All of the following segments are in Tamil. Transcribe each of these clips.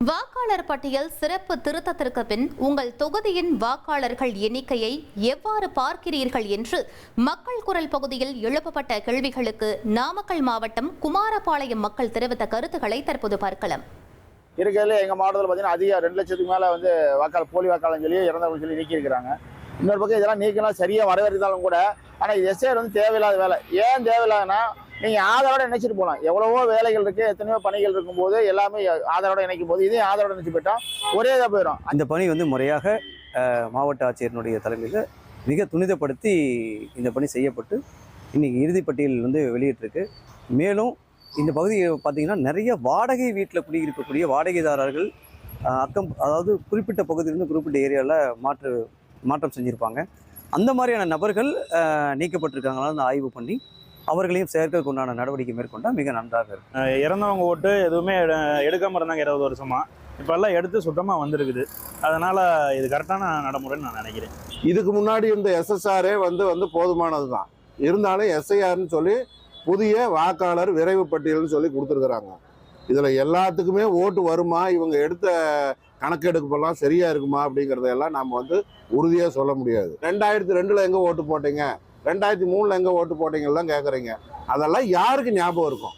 வாக்காளர் பட்டியல் சிறப்பு திருத்தத்திற்கு பின் உங்கள் தொகுதியின் வாக்காளர்கள் எண்ணிக்கையை எவ்வாறு பார்க்கிறீர்கள் என்று மக்கள் குரல் பகுதியில் எழுப்பப்பட்ட கேள்விகளுக்கு நாமக்கல் மாவட்டம் குமாரபாளையம் மக்கள் தெரிவித்த கருத்துக்களை தற்போது பார்க்கலாம். இருக்கிறதுல எங்கள் மாவட்டத்தில் பார்த்தீங்கன்னா அதிக 2 லட்சத்துக்கு மேலே வாக்காளர் போலி வாக்காளர் சொல்லி இறந்தவர்கள் சொல்லி நீக்கியிருக்கிறாங்க. இன்னொரு பக்கம் இதெல்லாம் நீக்கலாம் சரியாக வரவேற்றாலும் கூட ஆனால் இது எஸ்ஐஆர் தேவையில்லாத வேலை. ஏன் தேவையில்லாதுன்னா நீங்கள் ஆதாரோட நினைச்சிட்டு போகலாம். எவ்வளவோ வேலைகள் இருக்குது, எத்தனையோ பணிகள் இருக்கும்போது எல்லாமே ஆதாரோட இணைக்கும் போது இதே ஆதாரோட நினைச்சு போயிட்டா ஒரே இதாக போயிடும். இந்த பணி முறையாக மாவட்ட ஆட்சியரினுடைய தலைமையில் மிக துரிதப்படுத்தி இந்த பணி செய்யப்பட்டு இன்றைக்கி இறுதிப்பட்டியல் வெளியிட்டிருக்கு. மேலும் இந்த பகுதி பார்த்திங்கன்னா நிறைய வாடகை வீட்டில் குடியிருக்கக்கூடிய வாடகைதாரர்கள் அதாவது குறிப்பிட்ட பகுதியிலிருந்து குறிப்பிட்ட ஏரியாவில் மாற்றம் செஞ்சுருப்பாங்க. அந்த மாதிரியான நபர்கள் நீக்கப்பட்டிருக்காங்களான்னு ஆய்வு பண்ணி அவர்களையும் சேர்க்கறதுக்கு உண்டான நடவடிக்கை மேற்கொண்டால் மிக நன்றாக இருக்கும். இறந்தவங்க ஓட்டு எதுவுமே எடுக்காமல் இருந்தாங்க 20 வருஷமா. இப்போ எல்லாம் எடுத்து சுத்தமாக வந்திருக்குது. அதனால் இது கரெக்டான நடைமுறைன்னு நான் நினைக்கிறேன். இதுக்கு முன்னாடி இருந்த எஸ்எஸ்ஆரே போதுமானது தான். இருந்தாலும் எஸ்ஐஆர்னு சொல்லி புதிய வாக்காளர் விரைவு பட்டியல்னு சொல்லி கொடுத்துருக்குறாங்க. இதில் எல்லாத்துக்குமே ஓட்டு வருமா, இவங்க எடுத்த கணக்கெடுப்பெல்லாம் சரியாக இருக்குமா அப்படிங்கிறதையெல்லாம் நாம் உறுதியாக சொல்ல முடியாது. 2002 எங்கே ஓட்டு போட்டீங்க, 2003 எங்கே ஓட்டு போட்டீங்கலாம் கேட்குறீங்க. அதெல்லாம் யாருக்கு ஞாபகம் இருக்கும்?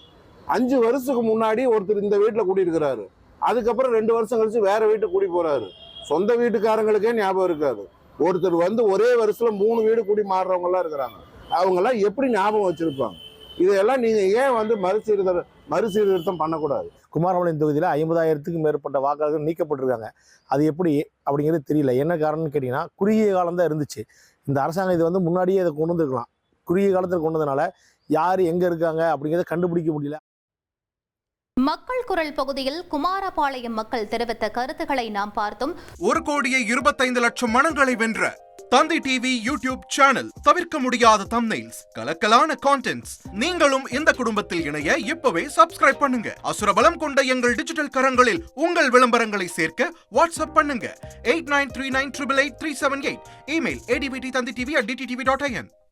5 வருஷத்துக்கு முன்னாடி ஒருத்தர் இந்த வீட்டில் கூட்டியிருக்கிறாரு, அதுக்கப்புறம் 2 வருஷம் கழிச்சு வேற வீட்டுக்கு கூட்டி போறாரு. சொந்த வீட்டுக்காரங்களுக்கே ஞாபகம் இருக்காது. ஒருத்தர் ஒரே வருஷத்துல 3 வீடு கூடி மாறுறவங்கலாம் இருக்கிறாங்க. அவங்கெல்லாம் எப்படி ஞாபகம் வச்சிருப்பாங்க? இதையெல்லாம் நீங்க ஏன் மறுசீர்திருத்தம் பண்ணக்கூடாது? குமாரபாளையம் தொகுதியில் 50,000க்கும் மேற்பட்ட வாக்காளர்கள் நீக்கப்பட்டிருக்காங்க. அது எப்படி அப்படிங்கிறது தெரியல. என்ன காரணம்னு கேட்டிங்கன்னா, குறுகிய காலம் தான் இருந்துச்சு. இந்த அரசாங்கம் இது முன்னாடியே இதை கொண்டு வந்துருக்கலாம். குறுகிய காலத்தில் கொண்டு வந்ததுனால யார் எங்கே இருக்காங்க அப்படிங்கிறத கண்டுபிடிக்க முடியல. மக்கள் குரல் பகுதியில் குமாரபாளையம் மக்கள் தெரிவித்த கருத்துக்களை நாம் பார்த்தோம். 1,25,00,000 மனங்களை வென்ற தந்தி டிவி யூடியூப் சேனல். தவிர்க்க முடியாத தம்ப்நெயில்ஸ், கலக்கலான கான்டென்ட்ஸ். நீங்களும் இந்த குடும்பத்தில் இணைய இப்பவே சப்ஸ்கிரைப் பண்ணுங்க. அசுரபலம் கொண்ட எங்கள் டிஜிட்டல் கரங்களில் உங்கள் விளம்பரங்களை சேர்க்க வாட்ஸ்அப் பண்ணுங்க. 8939883838. Email advtthanditv@dttv.in.